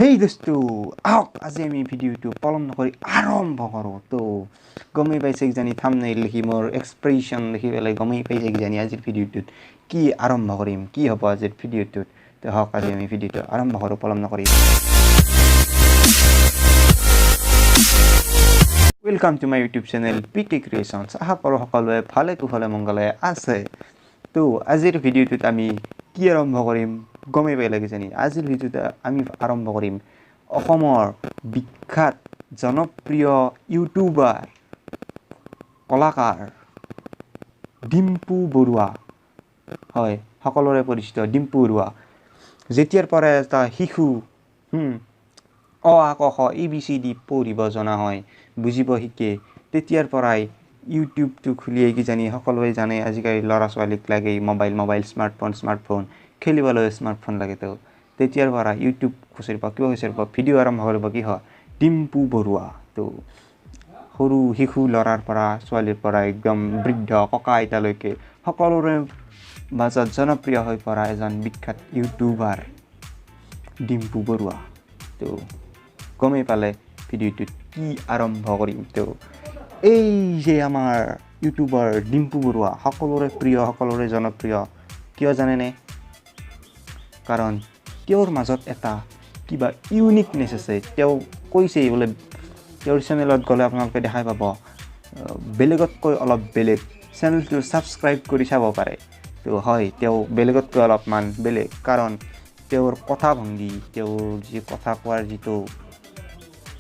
Hey dosto, ahok আজি আমি ভিডিওটো পলম নকৰি আৰম্ভ কৰোঁ তো গমেই পাইছে কিজানি থাম্বনেইল লিখি মোৰ এক্সপ্ৰেছন লিখি পেলাই গমেই পাইছে কিজানি আজিৰ ভিডিওটোত কি আৰম্ভ কৰিম কি হ'ব আজিৰ ভিডিওটোত তো হওক আজি আমি ভিডিওটো আৰম্ভ কৰোঁ পলম নকৰি Welcome to my YouTube channel PK Creations আশা কৰোঁ সকলোৱে ভালে কুশলে মংগলে আছে তো আজিৰ ভিডিওটোত আমি কি আৰম্ভ কৰিম গমেই পাইলে কিজানি আজিৰ ভিডিওটো আমি আৰম্ভ কৰিম অসমৰ বিখ্যাত জনপ্ৰিয় ইউটিউবাৰ কলাকাৰ ডিম্পুবৰুৱা হয় সকলোৰে পৰিচিত ডিম্পুবৰুৱা যেতিয়াৰ পৰা এটা শিশু অ আ ক খ ABCD পঢ়িব জনা হয় বুজিব শিকে তেতিয়াৰ পৰাই ইউটিউবটো খুলিয়ে কিজানি সকলোৱে জানে আজিকালি ল'ৰা ছোৱালীক লাগে মোবাইল স্মাৰ্টফোন খেলিবলৈ স্মাৰ্টফোন লাগে তো তেতিয়াৰ পৰা ইউটিউব খুচৰি পা কিয় খুচৰি পা ভিডিঅ' আৰম্ভ কৰিব কি হয় ডিম্পুবৰুৱা তো সৰু শিশু ল'ৰাৰ পৰা ছোৱালীৰ পৰা একদম বৃদ্ধ ককা আইতালৈকে সকলোৰে মাজত জনপ্ৰিয় হৈ পৰা এজন বিখ্যাত ইউটিউবাৰ ডিম্পুবৰুৱা তো গমেই পালে ভিডিঅ'টোত কি আৰম্ভ কৰিম তো এই যে আমাৰ ইউটিউবাৰ ডিম্পুবৰুৱা সকলোৰে প্ৰিয় সকলোৰে জনপ্ৰিয় কিয় জানেনে কাৰণ তেওঁৰ মাজত এটা কিবা ইউনিকনেছ আছে তেওঁ কৈছে বোলে তেওঁৰ চেনেলত গ'লে আপোনালোকে দেখাই পাব বেলেগতকৈ অলপ বেলেগ চেনেলটো ছাবস্ক্ৰাইব কৰি চাব পাৰে তো হয় তেওঁ বেলেগতকৈ অলপমান বেলেগ কাৰণ তেওঁৰ কথা ভংগী তেওঁৰ যি কথা কোৱাৰ যিটো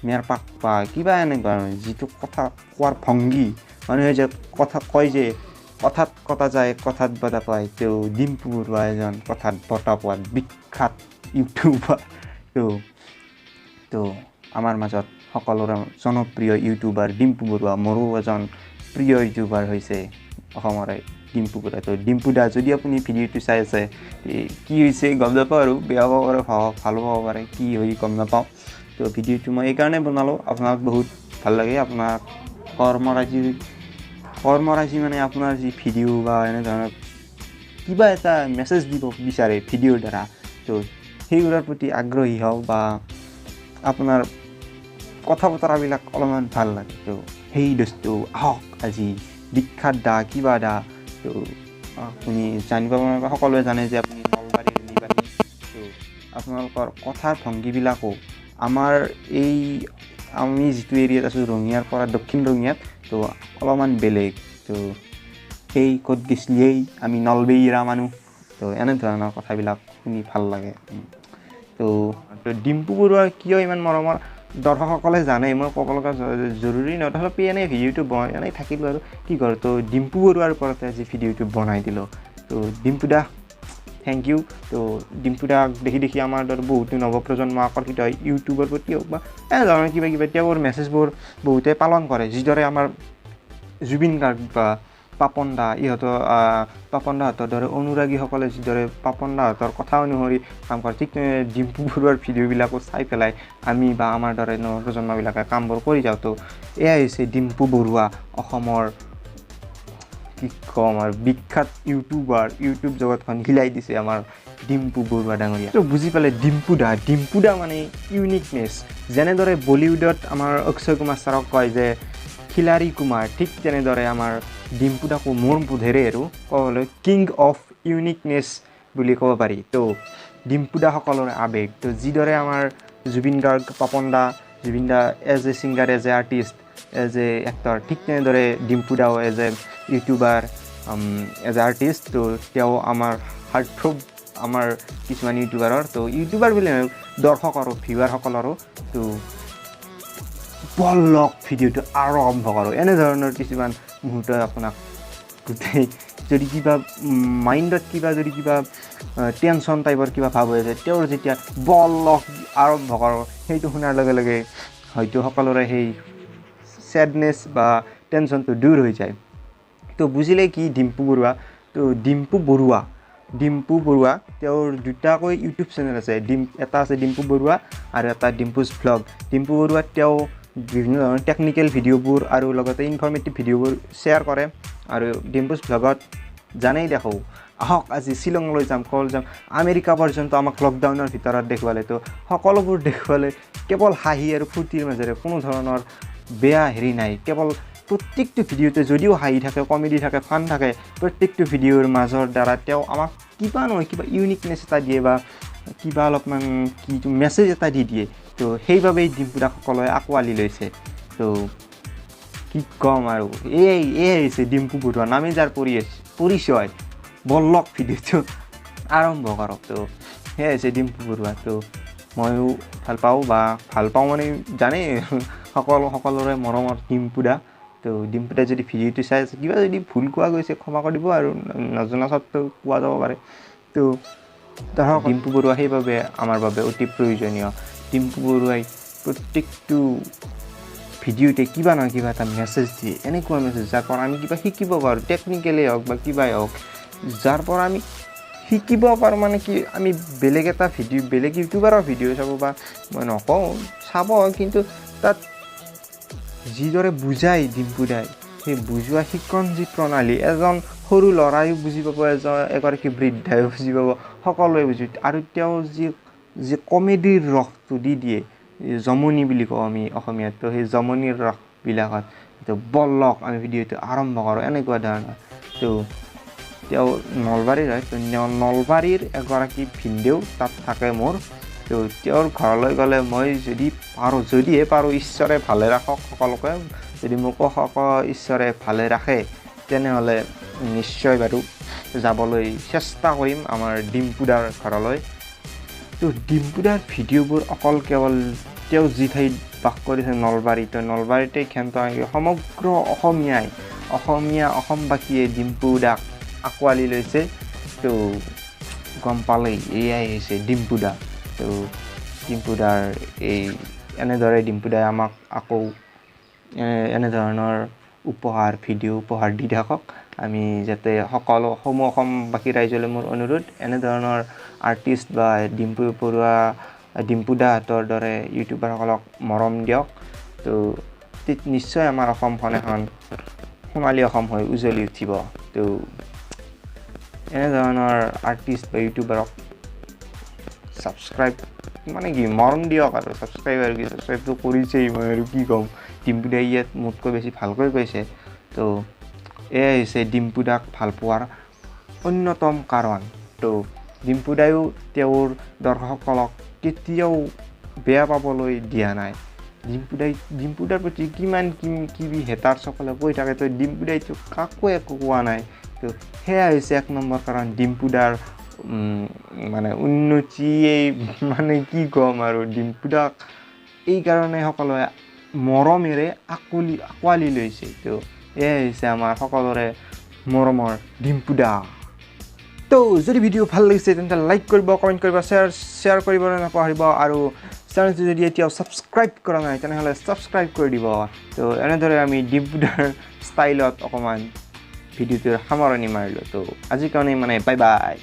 মেৰপাক বা কিবা এনেকুৱা যিটো কথা কোৱাৰ ভংগী মানুহে যে কথা কয় যে কথাত কটা যায় কথাত বটা পায় তেওঁ ডিম্পুবৰুৱা এজন কথাত বটা পোৱাত বিখ্যাত ইউটিউবাৰ তো আমাৰ মাজত সকলোৰে জনপ্ৰিয় ইউটিউবাৰ ডিম্পুবৰুৱা মোৰো এজন প্ৰিয় ইউটিউবাৰ হৈছে অসমৰে ডিম্পুবৰুৱা তো ডিম্পুদা যদি আপুনি ভিডিঅ'টো চাই আছে কি হৈছে গম নাপাওঁ আৰু বেয়া পাব পাৰে ভালো পাব পাৰে কি হৈ গম নাপাওঁ তো ভিডিঅ'টো মই এইকাৰণে বনালোঁ আপোনাক বহুত ভাল লাগে আপোনাৰ কৰ্মৰাজি মানে আপোনাৰ যি ভিডিঅ' বা এনেধৰণৰ কিবা এটা মেছেজ দিব বিচাৰে ভিডিঅ'ৰ দ্বাৰা তো সেইবোৰৰ প্ৰতি আগ্ৰহী হওক বা আপোনাৰ কথা বতৰাবিলাক অলপমান ভাল লাগে তো সেই দোস্তটো আহক আজি বিখ্যাত দা কিবা দা তো আপুনি জানিব সকলোৱে জানে যে আপুনি নলবাৰীৰ নিবাসী তো আপোনালোকৰ কথাৰ ভংগীবিলাকো আমাৰ এই আমি যিটো এৰিয়াত আছোঁ ৰঙিয়াৰ পৰা দক্ষিণ ৰঙিয়াত তো অলপমান বেলেগ তো সেই ক'ত গৈছিলি আমি নলবেইৰা মানুহ তো এনেধৰণৰ কথাবিলাক শুনি ভাল লাগে তো ডিম্পুবৰুৱা কিয় ইমান মৰমৰ দৰ্শকসকলে জানে মই ক'ব লগা জৰুৰী নহয় তথাপি এনেই ভিডিঅ'টো এনেই থাকিলোঁ আৰু কি কৰোঁ তো ডিম্পুবৰুৱাৰ ওপৰতে আজি ভিডিঅ'টো বনাই দিলোঁ তো ডিম্পুদা থেংক ইউ তো ডিম্পুদাক দেখি আমাৰ দৰে বহুতো নৱপ্ৰজন্ম আকৰ্ষিত হয় ইউটিউবৰ প্ৰতি হওক বা এনেধৰণৰ কিবা তেওঁৰ মেছেজবোৰ বহুতে পালন কৰে যিদৰে আমাৰ জুবিন গাৰ্গ বা পাপন দাহঁতৰ দৰে অনুৰাগীসকলে যিদৰে পাপন দাহঁতৰ কথা অনুসৰি কাম কৰে ঠিক ডিম্পুবৰুৱাৰ ভিডিঅ'বিলাকো চাই পেলাই আমি বা আমাৰ দৰে নৱপ্ৰজন্মবিলাকে কামবোৰ কৰি যাওঁ তো এয়াই হৈছে ডিম্পুবৰুৱা অসমৰ কি ক'ম আৰু বিখ্যাত ইউটিউবাৰ ইউটিউব জগতখন হিলাই দিছে আমাৰ ডিম্পুবৰুৱা ডাঙৰীয়া তো বুজি পালে ডিম্পুদা মানে ইউনিকনেছ যেনেদৰে বলিউডত আমাৰ অক্ষয় কুমাৰ ছাৰক কয় যে খিলাৰী কুমাৰ ঠিক তেনেদৰে আমাৰ ডিম্পুদাকো মোৰ বোধেৰে আৰু ক'বলৈ কিং অফ ইউনিকনেছ বুলি ক'ব পাৰি তো ডিম্পুদা সকলোৰে আৱেগ তো যিদৰে আমাৰ Zubeen Garg Papon da Zubeen da as a singer as an artist as an actor ঠিক তেনেদৰে ডিম্পুদাও as a YouTuber as an artist তো তেওঁ আমাৰ হাৰ্টথ্ৰব আমাৰ কিছুমান ইউটিউবাৰৰ তো ইউটিউবাৰ বুলি দৰ্শকৰো ভিউৱাৰসকলৰো তো বলক ভিডিঅ'টো আৰম্ভ কৰোঁ এনেধৰণৰ কিছুমান মুহূৰ্ত আপোনাক গোটেই যদি কিবা মাইণ্ডত যদি কিবা টেনশ্যন টাইপৰ কিবা ভাৱ হৈ আছে তেওঁৰ যেতিয়া বলক আৰম্ভ কৰোঁ সেইটো শুনাৰ লগে লগে হয়তো সকলোৰে সেই ছেডনেছ বা টেনশ্যনটো দূৰ হৈ যায় তো বুজিলে কি ডিম্পুবৰুৱা তো ডিম্পুবৰুৱা তেওঁৰ দুটাকৈ ইউটিউব চেনেল আছে এটা আছে ডিম্পুবৰুৱা আৰু এটা ডিম্পুজ ভ্লগ ডিম্পুবৰুৱাত তেওঁ বিভিন্ন ধৰণৰ টেকনিকেল ভিডিঅ'বোৰ আৰু লগতে ইনফৰ্মেটিভ ভিডিঅ'বোৰ শ্বেয়াৰ কৰে আৰু ডিম্পুজ ভ্লগত জানেই দেখোঁ আহক আজি শ্বিলঙলৈ যাম কল যাম আমেৰিকা পৰ্যন্ত আমাক লকডাউনৰ ভিতৰত দেখুৱালে তো সকলোবোৰ দেখুৱালে কেৱল হাঁহি আৰু ফূৰ্তিৰ মাজেৰে কোনো ধৰণৰ বেয়া হেৰি নাই কেৱল প্ৰত্যেকটো ভিডিঅ'তে যদিও হাঁহি থাকে কমেডি থাকে ফান থাকে প্ৰত্যেকটো ভিডিঅ'ৰ মাজৰ দ্বাৰা তেওঁ আমাক কিবা নহয় কিবা ইউনিকনেছ এটা দিয়ে বা কিবা অলপমান কি মেছেজ এটা দি দিয়ে তো সেইবাবেই ডিম্পুদাক সকলোৱে আঁকোৱালি লৈছে তো কি ক'ম আৰু এই হৈছে ডিম্পুবৰুৱা নামে যাৰ পৰিচয় বলক ভিডিঅ'টো আৰম্ভ কৰক তো সেয়াই হৈছে ডিম্পুবৰুৱা তো ময়ো ভাল পাওঁ মানে জানেই সকলোৰে মৰমৰ ডিম্পুদা তো ডিম্পুদা যদি ভিডিঅ'টো চাই আছে কিবা যদি ভুল কোৱা গৈছে ক্ষমা কৰি দিব আৰু নজনা স্বত্বেও কোৱা যাব পাৰে তো ধৰক ডিম্পুবৰুৱা সেইবাবে আমাৰ বাবে অতি প্ৰয়োজনীয় ডিম্পুবৰুৱাই প্ৰত্যেকটো ভিডিঅ'তে কিবা নহয় কিবা এটা মেছেজ দিয়ে এনেকুৱা মেছেজ যাৰ পৰা আমি কিবা শিকিব পাৰোঁ টেকনিকেলেই হওক বা কিবাই হওক যাৰ পৰা আমি শিকিব পাৰোঁ মানে কি আমি বেলেগ এটা ভিডিঅ' বেলেগ ইউটিউবাৰৰ ভিডিঅ' চাব বা মই নকওঁ চাব কিন্তু তাত যিদৰে বুজায় ডিম্পুদাই সেই বুজোৱা শিক্ষণ যি প্ৰণালী এজন সৰু ল'ৰাইও বুজি পাব এগৰাকী বৃদ্ধাইও বুজি পাব সকলোৱে বুজি আৰু তেওঁ যি কমেডিৰ ৰসটো দি দিয়ে জমনি বুলি কওঁ আমি অসমীয়াত তো সেই জমনিৰ ৰসবিলাকত তো বলক আমি ভিডিঅ'টো আৰম্ভ কৰোঁ এনেকুৱা ধৰণৰ তো তেওঁ নলবাৰীৰ হয় তো নলবাৰীৰ এগৰাকী ভিনদেউ তাত থাকে মোৰ তো তেওঁৰ ঘৰলৈ গ'লে মই যদিহে পাৰোঁ ঈশ্বৰে ভালে ৰাখক সকলোকে যদি মোকো ঈশ্বৰে ভালে ৰাখে তেনেহ'লে নিশ্চয় বাৰু যাবলৈ চেষ্টা কৰিম আমাৰ ডিম্পুদাৰ ঘৰলৈ তো ডিম্পুদাৰ ভিডিঅ'বোৰ অকল কেৱল তেওঁ যি ঠাইত বাস কৰিছে নলবাৰীতে ক্ষান্ত সমগ্ৰ অসমবাসীয়ে ডিম্পুদাক আঁকোৱালি লৈছে তো গম পালেই এয়াই হৈছে ডিম্পুদা তো ডিম্পুদাৰ এনেদৰে ডিম্পুদাই আমাক আকৌ এনেধৰণৰ ভিডিঅ' উপহাৰ দি থাকক আমি যাতে সমূহ অসমবাসী ৰাইজলৈ মোৰ অনুৰোধ এনেধৰণৰ আৰ্টিষ্ট বা ডিম্পুদাহঁতৰ দৰে ইউটিউবাৰসকলক মৰম দিয়ক তো নিশ্চয় আমাৰ অসমখন এখন সোণালী অসম হৈ উজ্বলি উঠিব তো এনেধৰণৰ আৰ্টিষ্ট বা ইউটিউবাৰক ছাবস্ক্ৰাইব মানে কি মৰম দিয়ক আৰু ছাবস্ক্ৰাইবটো কৰিছেই মই আৰু কি ক'ম ডিম্পুদাই ইয়াত মোতকৈ বেছি ভালকৈ কৈছে তো এয়াই হৈছে ডিম্পুদাক ভাল পোৱাৰ অন্যতম কাৰণ তো ডিম্পুদায়ো তেওঁৰ দৰ্শকসকলক কেতিয়াও বেয়া পাবলৈ দিয়া নাই ডিম্পুদাৰ প্ৰতি কিমান হেটাৰসকলে কৈ থাকে তো ডিম্পুদাইতো কাকো একো কোৱা নাই তো সেয়া হৈছে এক নম্বৰ কাৰণ ডিম্পুদাৰ মানে উন্নতিয়েই মানে কি ক'ম আৰু ডিম্পুদাক এইকাৰণে সকলোৱে মৰমেৰে আঁকোৱালি লৈছে তো এয়াই হৈছে আমাৰ সকলোৰে মৰমৰ ডিম্পুদা তো যদি ভিডিঅ' ভাল লাগিছে তেন্তে লাইক কৰিব কমেণ্ট কৰিব শ্বেয়াৰ কৰিবলৈ নাপাহৰিব আৰু চেনেলটো যদি এতিয়াও ছাবস্ক্ৰাইব কৰা নাই তেনেহ'লে ছাবস্ক্ৰাইব কৰি দিব তো এনেদৰে আমি ডিম্পুদাৰ ষ্টাইলত অকণমান ভিডিঅ'টোৰ সামৰণি মাৰিলোঁ তো আজিৰ কাৰণে মানে বাই বাই